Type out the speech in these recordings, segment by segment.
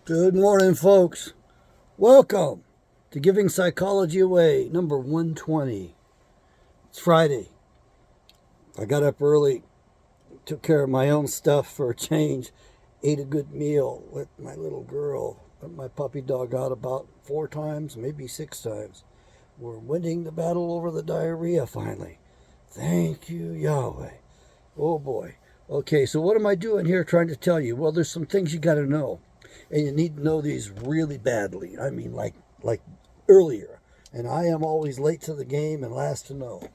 Good morning, folks. Welcome to Giving Psychology Away, number 120. It's Friday. I got up early, took care of my own stuff for a change, ate a good meal, let my little girl, let my puppy dog out about 4 times, maybe 6 times. We're winning the battle over the diarrhea finally. Thank you, Yahweh. Oh boy. Okay, so what am I doing here trying to tell you? Well, there's some things you got to know. And you need to know these really badly. I mean, like earlier. And I am always late to the game and last to know.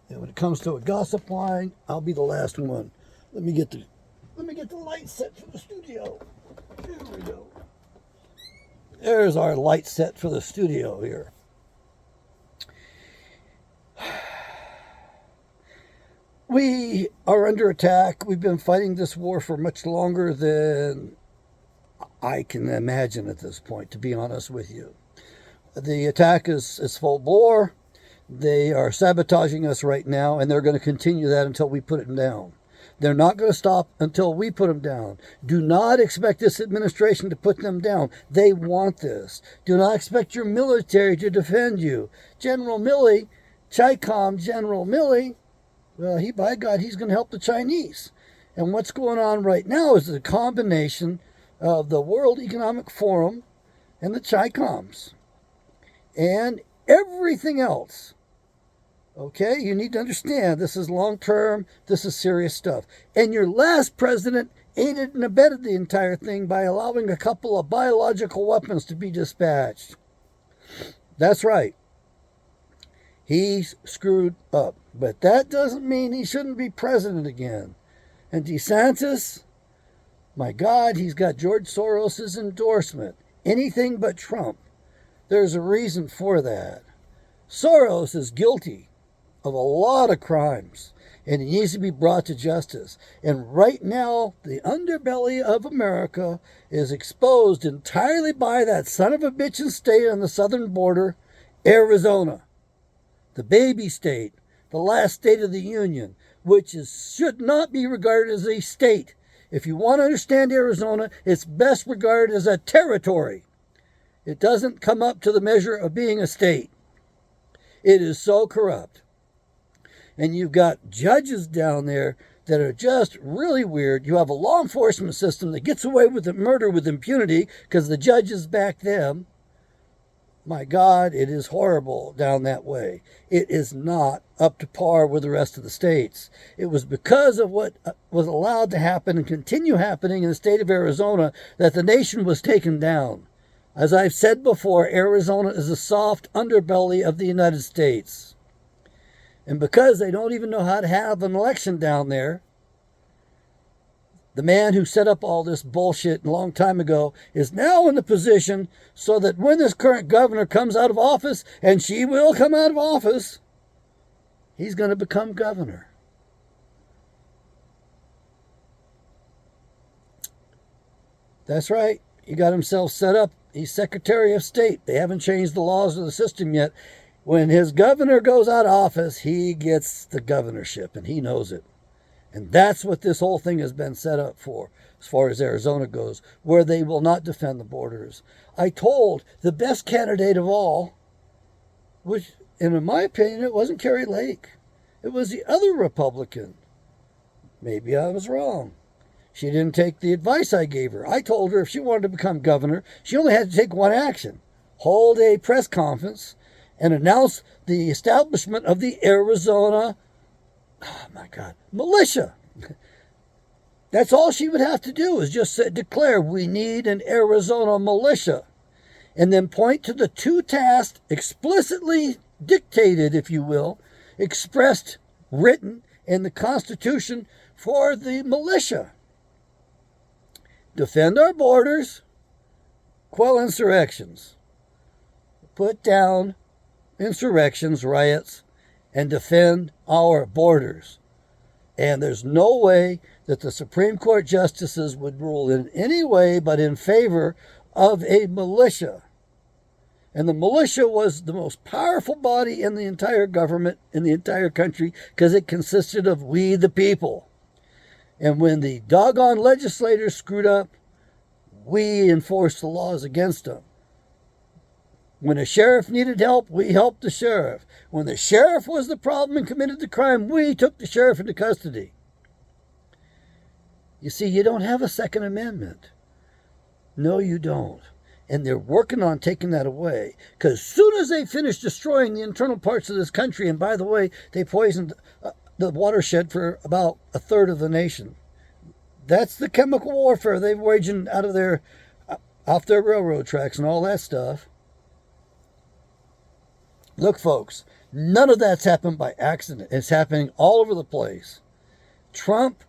And when it comes to a gossip line, I'll be the last one. Let me get the light set for the studio. There we go. There's our light set for the studio here. We are under attack. We've been fighting this war for much longer than I can imagine at this point, to be honest with you. The attack is full bore. They are sabotaging us right now, and they're going to continue that until we put them down. They're not going to stop until we put them down. Do not expect this administration to put them down. They want this. Do not expect your military to defend you. General Milley, Chi-Com General Milley, well, by God, he's going to help the Chinese. And what's going on right now is a combination of the World Economic Forum and the Chi-Coms and everything else. Okay, you need to understand this is long term, this is serious stuff. And your last president aided and abetted the entire thing by allowing a couple of biological weapons to be dispatched. That's right. He's screwed up. But that doesn't mean he shouldn't be president again. And DeSantis, my God, he's got George Soros' endorsement. Anything but Trump. There's a reason for that. Soros is guilty of a lot of crimes, and he needs to be brought to justice. And right now, the underbelly of America is exposed entirely by that son of a bitchin' state on the southern border, Arizona. The baby state, the last state of the union, which should not be regarded as a state. If you want to understand Arizona, it's best regarded as a territory. It doesn't come up to the measure of being a state. It is so corrupt. And you've got judges down there that are just really weird. You have a law enforcement system that gets away with the murder with impunity because the judges back them. My God, it is horrible down that way. It is not up to par with the rest of the states. It was because of what was allowed to happen and continue happening in the state of Arizona that the nation was taken down. As I've said before, Arizona is the soft underbelly of the United States. And because they don't even know how to have an election down there, the man who set up all this bullshit a long time ago is now in the position so that when this current governor comes out of office, and she will come out of office, he's going to become governor. That's right. He got himself set up. He's Secretary of State. They haven't changed the laws of the system yet. When his governor goes out of office, he gets the governorship, and he knows it. And that's what this whole thing has been set up for, as far as Arizona goes, where they will not defend the borders. I told the best candidate of all, which, in my opinion, it wasn't Kerry Lake. It was the other Republican. Maybe I was wrong. She didn't take the advice I gave her. I told her if she wanted to become governor, she only had to take one action. Hold a press conference and announce the establishment of the Arizona militia. That's all she would have to do, is just declare we need an Arizona militia. And then point to the 2 tasks explicitly dictated, if you will, expressed, written in the Constitution for the militia. Defend our borders, quell insurrections, put down insurrections, riots, and defend our borders. And there's no way that the Supreme Court justices would rule in any way but in favor of a militia. And the militia was the most powerful body in the entire government, in the entire country, because it consisted of we the people. And when the doggone legislators screwed up, we enforced the laws against them. When a sheriff needed help, we helped the sheriff. When the sheriff was the problem and committed the crime, we took the sheriff into custody. You see, you don't have a Second Amendment. No, you don't. And they're working on taking that away. Because as soon as they finish destroying the internal parts of this country, and by the way, they poisoned the watershed for about a third of the nation. That's the chemical warfare they're waging off their railroad tracks and all that stuff. Look, folks, none of that's happened by accident. It's happening all over the place. Trump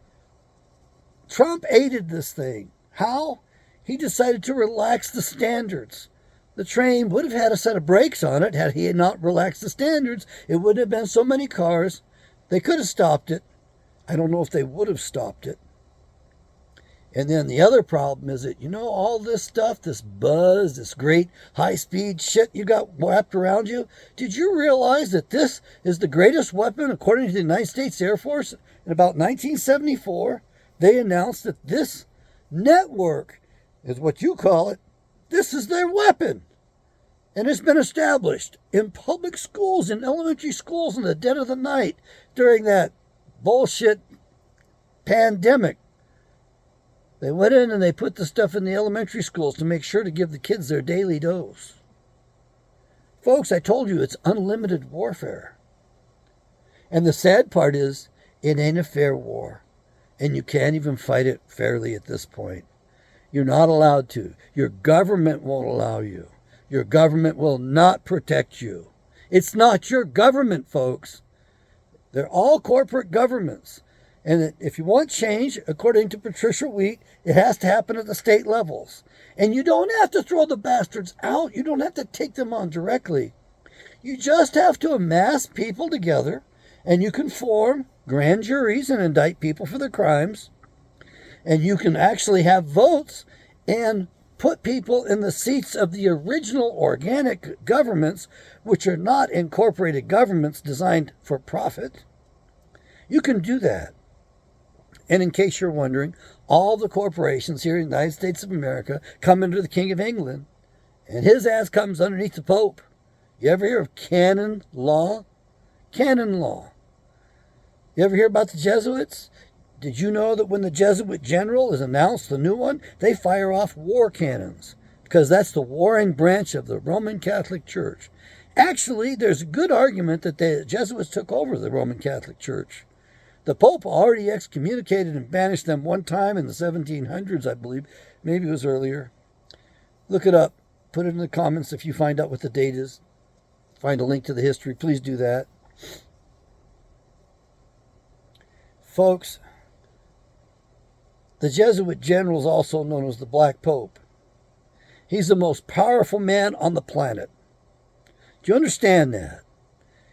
aided this thing. How? He decided to relax the standards. The train would have had a set of brakes on it had he not relaxed the standards. It wouldn't have been so many cars. They could have stopped it. I don't know if they would have stopped it. And then the other problem is that, all this stuff, this buzz, this great high-speed shit you got wrapped around you, did you realize that this is the greatest weapon, according to the United States Air Force? In about 1974, they announced that this network is what you call it. This is their weapon. And it's been established in public schools, in elementary schools in the dead of the night during that bullshit pandemic. They went in and they put the stuff in the elementary schools to make sure to give the kids their daily dose. Folks, I told you it's unlimited warfare. And the sad part is, it ain't a fair war. And you can't even fight it fairly at this point. You're not allowed to. Your government won't allow you. Your government will not protect you. It's not your government, folks. They're all corporate governments. And if you want change, according to Patricia Wheat, it has to happen at the state levels. And you don't have to throw the bastards out. You don't have to take them on directly. You just have to amass people together, and you can form grand juries and indict people for their crimes. And you can actually have votes and put people in the seats of the original organic governments, which are not incorporated governments designed for profit. You can do that. And in case you're wondering, all the corporations here in the United States of America come under the King of England, and his ass comes underneath the Pope. You ever hear of canon law? Canon law. You ever hear about the Jesuits? Did you know that when the Jesuit general is announced, the new one, they fire off war cannons? Because that's the warring branch of the Roman Catholic Church. Actually, there's a good argument that the Jesuits took over the Roman Catholic Church. The Pope already excommunicated and banished them one time in the 1700s, I believe. Maybe it was earlier. Look it up. Put it in the comments if you find out what the date is. Find a link to the history. Please do that. Folks, the Jesuit general is also known as the Black Pope. He's the most powerful man on the planet. Do you understand that?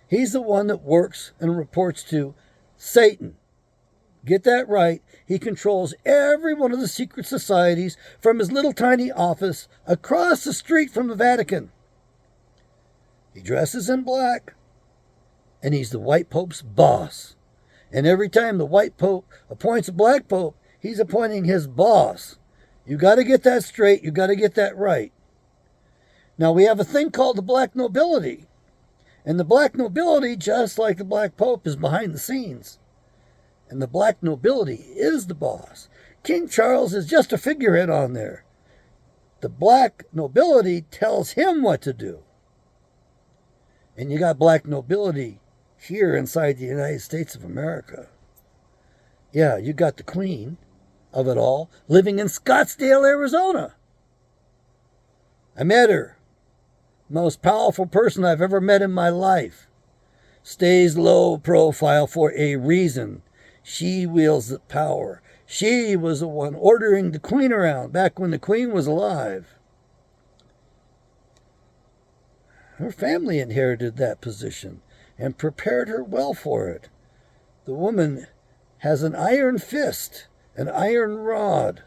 He's the one that works and reports to Satan. Get that right. He controls every one of the secret societies from his little tiny office across the street from the Vatican. He dresses in black, and he's the white pope's boss. And every time the white pope appoints a black pope, he's appointing his boss. You got to get that straight. You got to get that right. Now, we have a thing called the black nobility. And the black nobility, just like the black pope, is behind the scenes. And the black nobility is the boss. King Charles is just a figurehead on there. The black nobility tells him what to do. And you got black nobility here inside the United States of America. Yeah, you got the queen of it all living in Scottsdale, Arizona. I met her. Most powerful person I've ever met in my life. Stays low profile for a reason. She wields the power. She was the one ordering the queen around back when the queen was alive. Her family inherited that position and prepared her well for it. The woman has an iron fist, an iron rod.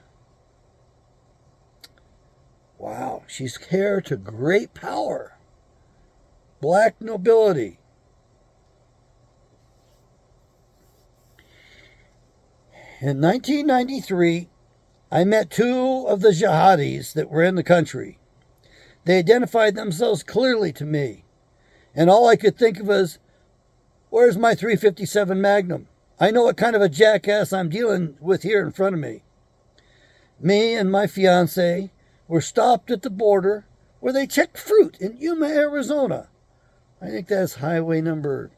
Wow, she's heir to great power. Black nobility. In 1993, I met two of the jihadis that were in the country. They identified themselves clearly to me. And all I could think of was, where's my 357 Magnum? I know what kind of a jackass I'm dealing with here in front of me. Me and my fiance were stopped at the border where they checked fruit in Yuma, Arizona. I think that's highway number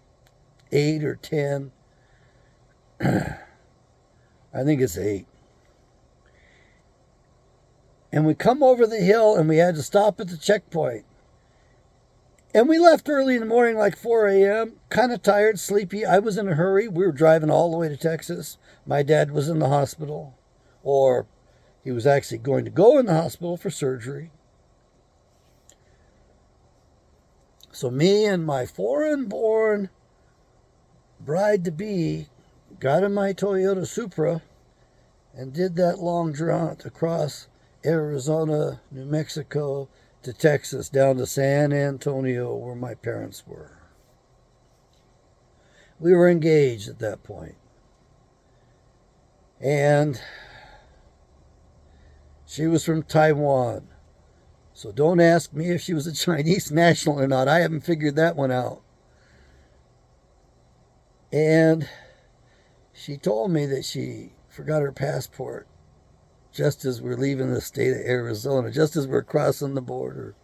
8 or 10. I think it's 8. And we come over the hill and we had to stop at the checkpoint. And we left early in the morning, like 4 a.m., kind of tired, sleepy. I was in a hurry. We were driving all the way to Texas. My dad was in the hospital, or he was actually going to go in the hospital for surgery. So me and my foreign-born bride-to-be got in my Toyota Supra and did that long jaunt across Arizona, New Mexico, to Texas, down to San Antonio, where my parents were. We were engaged at that point. And she was from Taiwan. So don't ask me if she was a Chinese national or not. I haven't figured that one out. And she told me that she forgot her passport just as we're leaving the state of Arizona, just as we're crossing the border.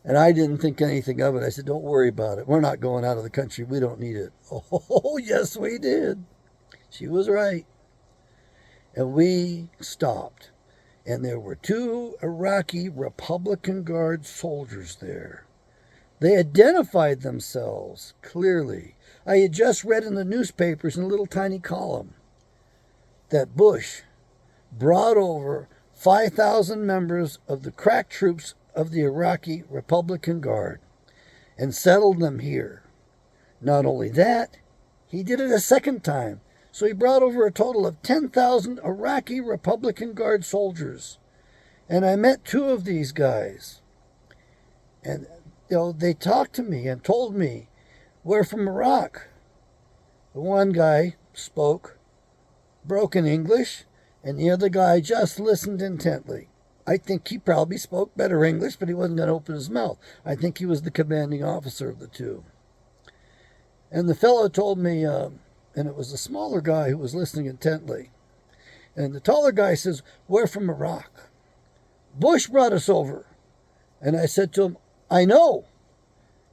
And I didn't think anything of it. I said, don't worry about it. We're not going out of the country. We don't need it. Oh, yes, we did. She was right. And we stopped. And there were 2 Iraqi Republican Guard soldiers there. They identified themselves clearly. I had just read in the newspapers in a little tiny column that Bush brought over 5,000 members of the crack troops of the Iraqi Republican Guard and settled them here. Not only that, he did it a second time. So he brought over a total of 10,000 Iraqi Republican Guard soldiers. And I met 2 of these guys. And they talked to me and told me, we're from Iraq. The one guy spoke broken English, and the other guy just listened intently. I think he probably spoke better English, but he wasn't going to open his mouth. I think he was the commanding officer of the 2. And the fellow told me, and it was the smaller guy who was listening intently. And the taller guy says, we're from Iraq. Bush brought us over. And I said to him, I know.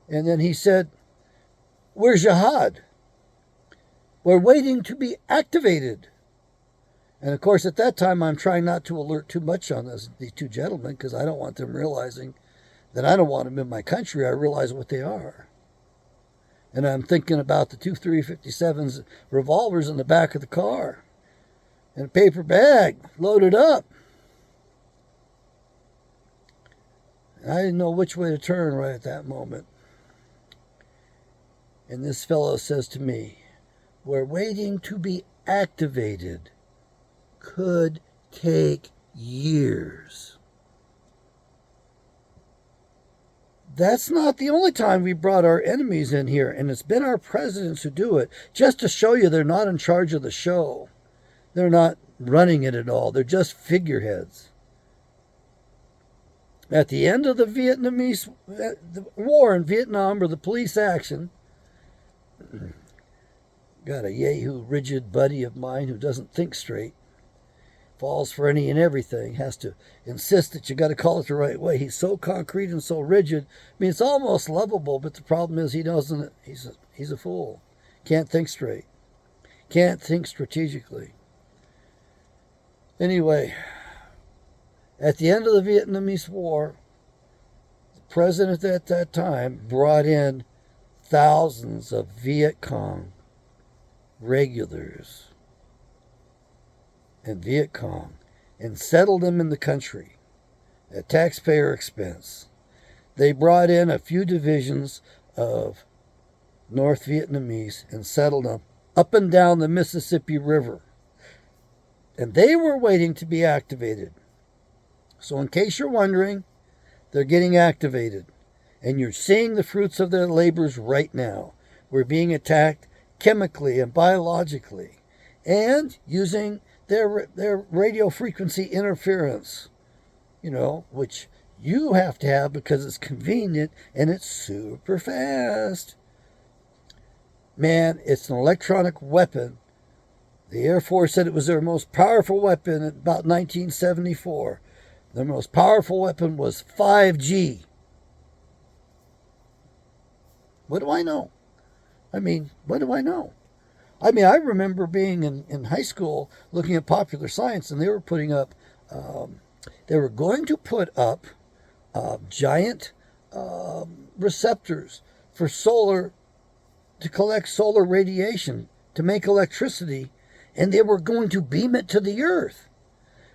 And then he said, we're jihad. We're waiting to be activated. And of course, at that time, I'm trying not to alert too much on these 2 gentlemen, because I don't want them realizing that I don't want them in my country. I realize what they are. And I'm thinking about the 2 357s revolvers in the back of the car and a paper bag loaded up. And I didn't know which way to turn right at that moment. And this fellow says to me, we're waiting to be activated. Could take years. That's not the only time we brought our enemies in here, and it's been our presidents who do it, just to show you they're not in charge of the show. They're not running it at all. They're just figureheads. At the end of the Vietnamese the war in Vietnam, or the police action, got a yahoo rigid buddy of mine who doesn't think straight. Falls for any and everything, has to insist that you got to call it the right way. He's so concrete and so rigid. I mean, it's almost lovable, but the problem is he doesn't. He's a fool. Can't think straight. Can't think strategically. Anyway, at the end of the Vietnamese War, the president at that time brought in thousands of Viet Cong regulars and Viet Cong and settled them in the country at taxpayer expense. They brought in a few divisions of North Vietnamese and settled them up and down the Mississippi River. And they were waiting to be activated. So in case you're wondering, they're getting activated. And you're seeing the fruits of their labors right now. We're being attacked chemically and biologically. and using their radio frequency interference, which you have to have because it's convenient and it's super fast. Man, it's an electronic weapon. The Air Force said it was their most powerful weapon in about 1974. Their most powerful weapon was 5G. What do I know? What do I know? I remember being in high school looking at Popular Science, and they were putting up, they were going to put up giant receptors for solar, to collect solar radiation, to make electricity, and they were going to beam it to the Earth.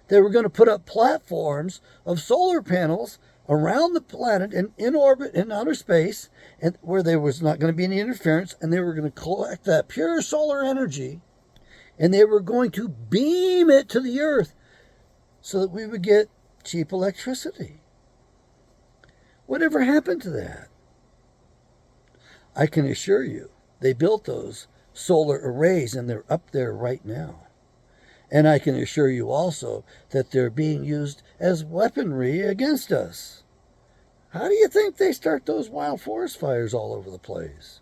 They were going to put up platforms of solar panels around the planet and in orbit in outer space, and where there was not going to be any interference, and they were going to collect that pure solar energy, and they were going to beam it to the Earth so that we would get cheap electricity. Whatever happened to that? I can assure you, they built those solar arrays, and they're up there right now. And I can assure you also that they're being used as weaponry against us. How do you think they start those wild forest fires all over the place?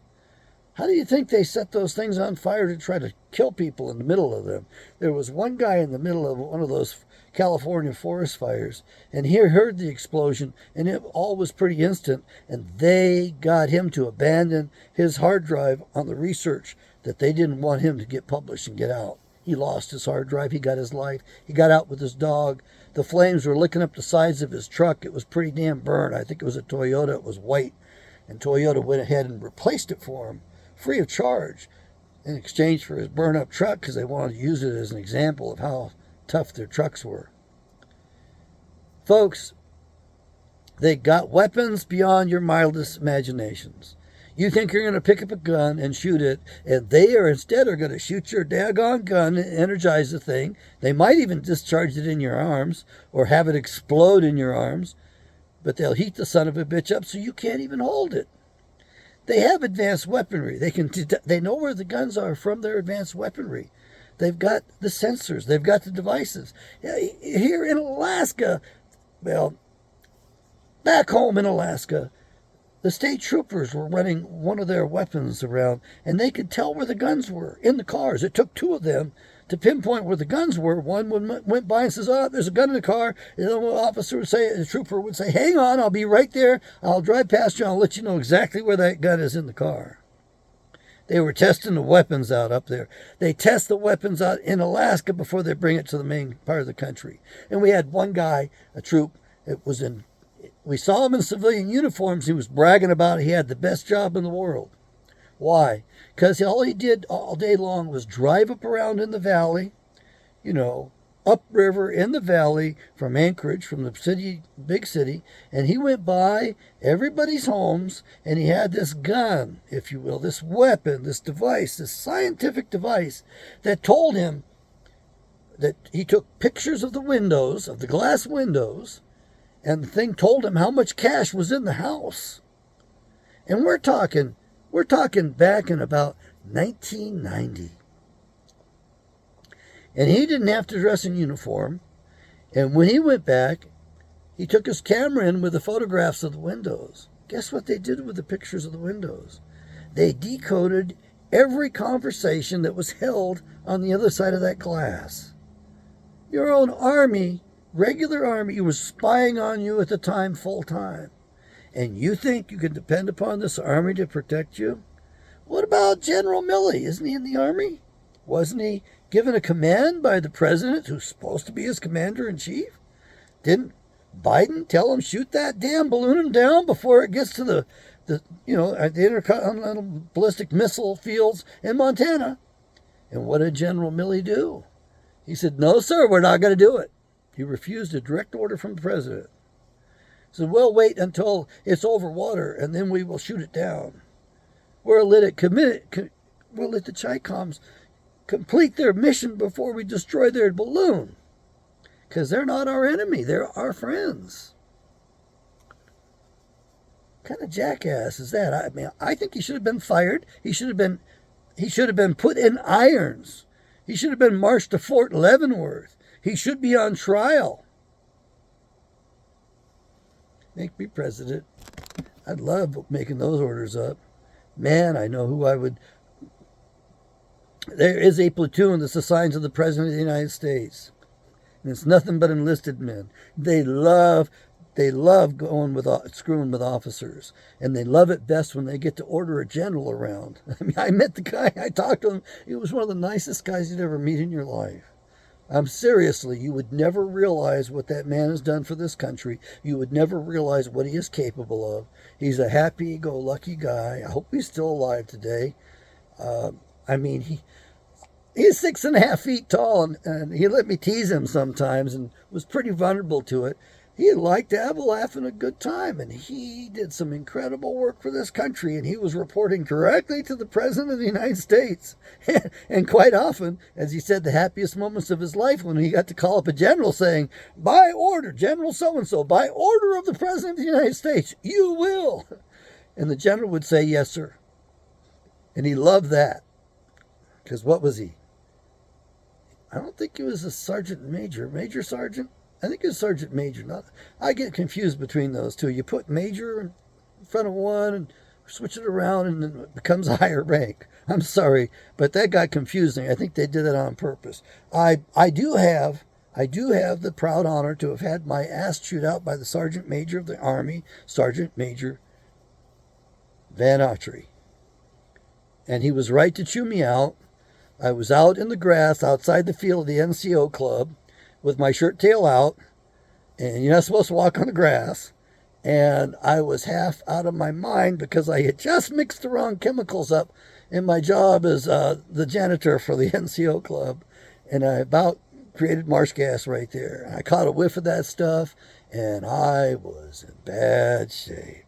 How do you think they set those things on fire to try to kill people in the middle of them? There was one guy in the middle of one of those California forest fires, and he heard the explosion, and it all was pretty instant, and they got him to abandon his hard drive on the research that they didn't want him to get published and get out. He lost his hard drive. He got his life. He got out with his dog. The flames were licking up the sides of his truck. It was pretty damn burned. I think it was a Toyota. It was white. And Toyota went ahead and replaced it for him free of charge in exchange for his burn-up truck, because they wanted to use it as an example of how tough their trucks were. Folks, they got weapons beyond your mildest imaginations. You think you're going to pick up a gun and shoot it, and they are instead going to shoot your daggone gun and energize the thing. They might even discharge it in your arms or have it explode in your arms, but they'll heat the son of a bitch up so you can't even hold it. They have advanced weaponry. They know where the guns are from their advanced weaponry. They've got the sensors. They've got the devices. Here in Alaska, back home in Alaska, the state troopers were running one of their weapons around, and they could tell where the guns were in the cars. It took two of them to pinpoint where the guns were. One went by and says, "Oh, there's a gun in the car." The trooper would say, "Hang on, I'll be right there. I'll drive past you. I'll let you know exactly where that gun is in the car." They were testing the weapons out up there. They test the weapons out in Alaska before they bring it to the main part of the country. And we had one guy, a troop, we saw him in civilian uniforms. He was bragging about he had the best job in the world. Why? Because all he did all day long was drive up around in the valley, upriver in the valley from Anchorage, from the city, big city, and he went by everybody's homes, and he had this gun, if you will, this weapon, this device, this scientific device that told him that he took pictures of the windows, of the glass windows, and the thing told him how much cash was in the house. And we're talking back in about 1990. And he didn't have to dress in uniform. And when he went back, he took his camera in with the photographs of the windows. Guess what they did with the pictures of the windows? They decoded every conversation that was held on the other side of that glass. Your own army, regular army, was spying on you at the time full time. And you think you can depend upon this army to protect you? What about General Milley? Isn't he in the army? Wasn't he given a command by the president, who's supposed to be his commander-in-chief? Didn't Biden tell him, shoot that damn balloon down before it gets to the intercontinental ballistic missile fields in Montana? And what did General Milley do? He said, "No, sir, we're not going to do it." He refused a direct order from the president. He said, "We'll wait until it's over water, and then we will shoot it down. We'll let the Chi-Coms complete their mission before we destroy their balloon. Because they're not our enemy. They're our friends." What kind of jackass is that? I think he should have been fired. He should have been put in irons. He should have been marched to Fort Leavenworth. He should be on trial. Make me president. I'd love making those orders up. Man, I know who I would. There is a platoon that's assigned to the President of the United States. And it's nothing but enlisted men. They love going with screwing with officers, and they love it best when they get to order a general around. I mean, I met the guy. I talked to him. He was one of the nicest guys you'd ever meet in your life. Seriously, you would never realize what that man has done for this country. You would never realize what he is capable of. He's a happy-go-lucky guy. I hope he's still alive today. He's 6.5 feet tall, and he let me tease him sometimes and was pretty vulnerable to it. He liked to have a laugh and a good time, and he did some incredible work for this country, and he was reporting directly to the President of the United States. And quite often, as he said, the happiest moments of his life when he got to call up a general saying, "By order, General so-and-so, by order of the President of the United States, you will." And the general would say, "Yes, sir." And he loved that. Because what was he? I don't think he was a sergeant major sergeant. I think it was sergeant major. I get confused between those two. You put major in front of one and switch it around, and then it becomes a higher rank. I'm sorry, but that got confusing. I think they did that on purpose. I do have the proud honor to have had my ass chewed out by the sergeant major of the Army, Sergeant Major Van Autry. And he was right to chew me out. I was out in the grass outside the field of the NCO club with my shirt tail out, and you're not supposed to walk on the grass. And I was half out of my mind because I had just mixed the wrong chemicals up in my job as the janitor for the NCO club. And I about created marsh gas right there. And I caught a whiff of that stuff, and I was in bad shape.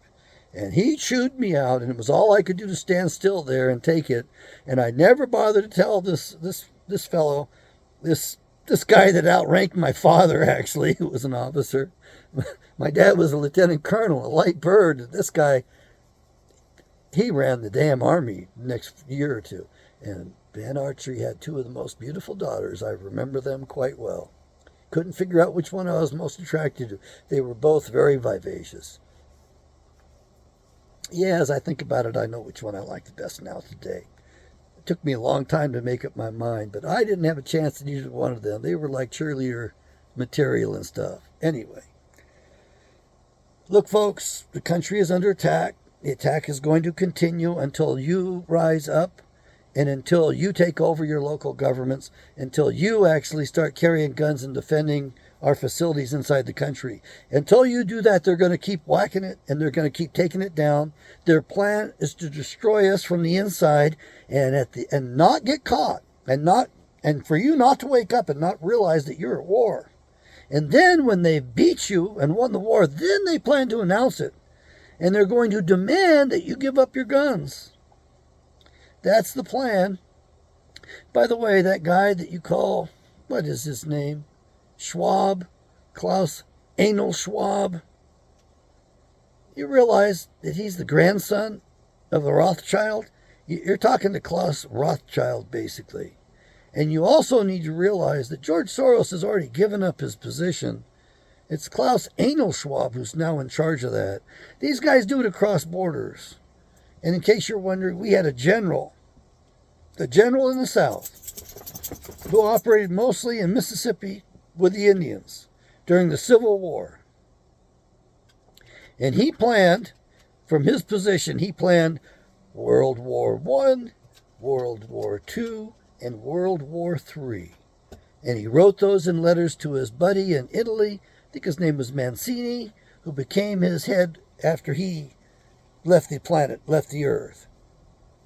And he chewed me out, and it was all I could do to stand still there and take it. And I never bothered to tell this fellow, this guy that outranked my father, actually, who was an officer. My dad was a lieutenant colonel, a light bird. This guy, he ran the damn Army the next year or two. And Van Autry had two of the most beautiful daughters. I remember them quite well. Couldn't figure out which one I was most attracted to. They were both very vivacious. Yeah, as I think about it, I know which one I like the best now today. It took me a long time to make up my mind, but I didn't have a chance in either one of them. They were like cheerleader material and stuff. Anyway, look, folks, the country is under attack. The attack is going to continue until you rise up and until you take over your local governments, until you actually start carrying guns and defending our facilities inside the country. Until you do that, they're going to keep whacking it, and they're going to keep taking it down. Their plan is to destroy us from the inside, and not get caught, and for you not to wake up and not realize that you're at war. And then when they beat you and won the war, then they plan to announce it, and they're going to demand that you give up your guns. That's the plan. By the way, that guy that you call, what is his name? Schwab, Klaus Anal Schwab. You realize that he's the grandson of the Rothschild? You're talking to Klaus Rothschild, basically. And you also need to realize that George Soros has already given up his position. It's Klaus Anal Schwab who's now in charge of that. These guys do it across borders. And in case you're wondering, we had a general in the South, who operated mostly in Mississippi with the Indians during the Civil War. And he planned, from his position, he planned World War I, World War II, and World War III. And he wrote those in letters to his buddy in Italy, I think his name was Mancini, who became his head after he left the planet, left the Earth.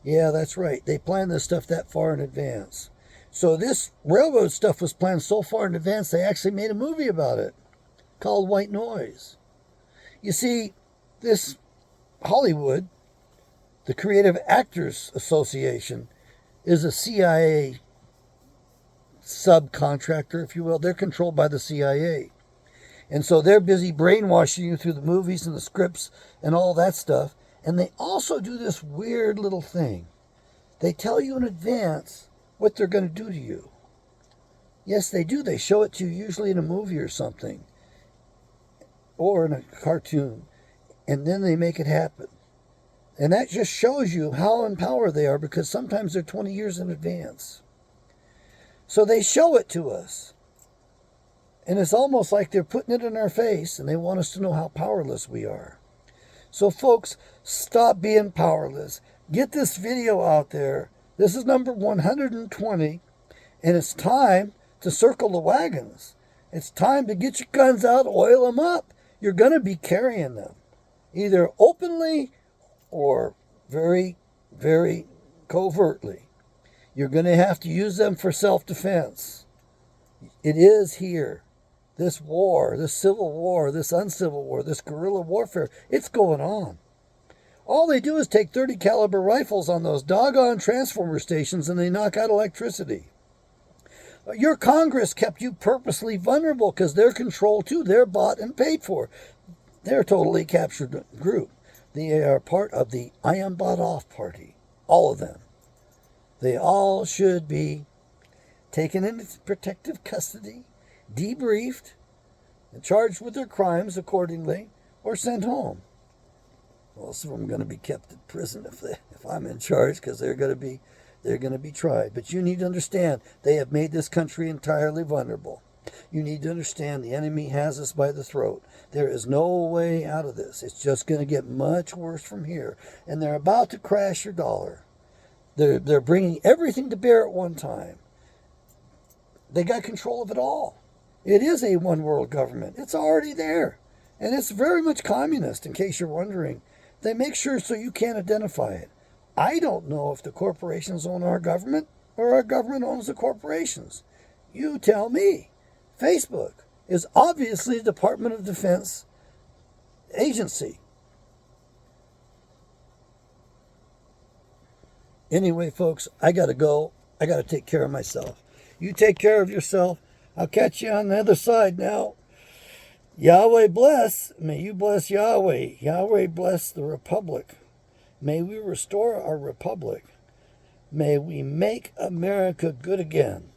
Yeah, that's right. They planned this stuff that far in advance. So this railroad stuff was planned so far in advance, they actually made a movie about it called White Noise. You see, this Hollywood, the Creative Actors Association, is a CIA subcontractor, if you will. They're controlled by the CIA. And so they're busy brainwashing you through the movies and the scripts and all that stuff. And they also do this weird little thing. They tell you in advance what they're going to do to you. Yes, they do. They show it to you usually in a movie or something, or in a cartoon, and then they make it happen. And that just shows you how in power they are, because sometimes they're 20 years in advance. So they show it to us. And it's almost like they're putting it in our face, and they want us to know how powerless we are. So folks, stop being powerless. Get this video out there. This is number 120, and it's time to circle the wagons. It's time to get your guns out, oil them up. You're going to be carrying them, either openly or very, very covertly. You're going to have to use them for self-defense. It is here. This war, this civil war, this uncivil war, this guerrilla warfare, it's going on. All they do is take 30 caliber rifles on those doggone transformer stations, and they knock out electricity. Your Congress kept you purposely vulnerable because they're controlled too. They're bought and paid for. They're a totally captured group. They are part of the I am bought off party. All of them. They all should be taken into protective custody, debriefed, and charged with their crimes accordingly, or sent home. Well, some of them are going to be kept in prison if I'm in charge, because they're going to be tried. But you need to understand, they have made this country entirely vulnerable. You need to understand the enemy has us by the throat. There is no way out of this. It's just going to get much worse from here. And they're about to crash your dollar. They're bringing everything to bear at one time. They got control of it all. It is a one world government. It's already there. And it's very much communist, in case you're wondering. They make sure so you can't identify it. I don't know if the corporations own our government or our government owns the corporations. You tell me. Facebook is obviously the Department of Defense agency. Anyway, folks, I got to go. I got to take care of myself. You take care of yourself. I'll catch you on the other side now. Yahweh bless. May you bless Yahweh. Yahweh bless the Republic. May we restore our Republic. May we make America good again.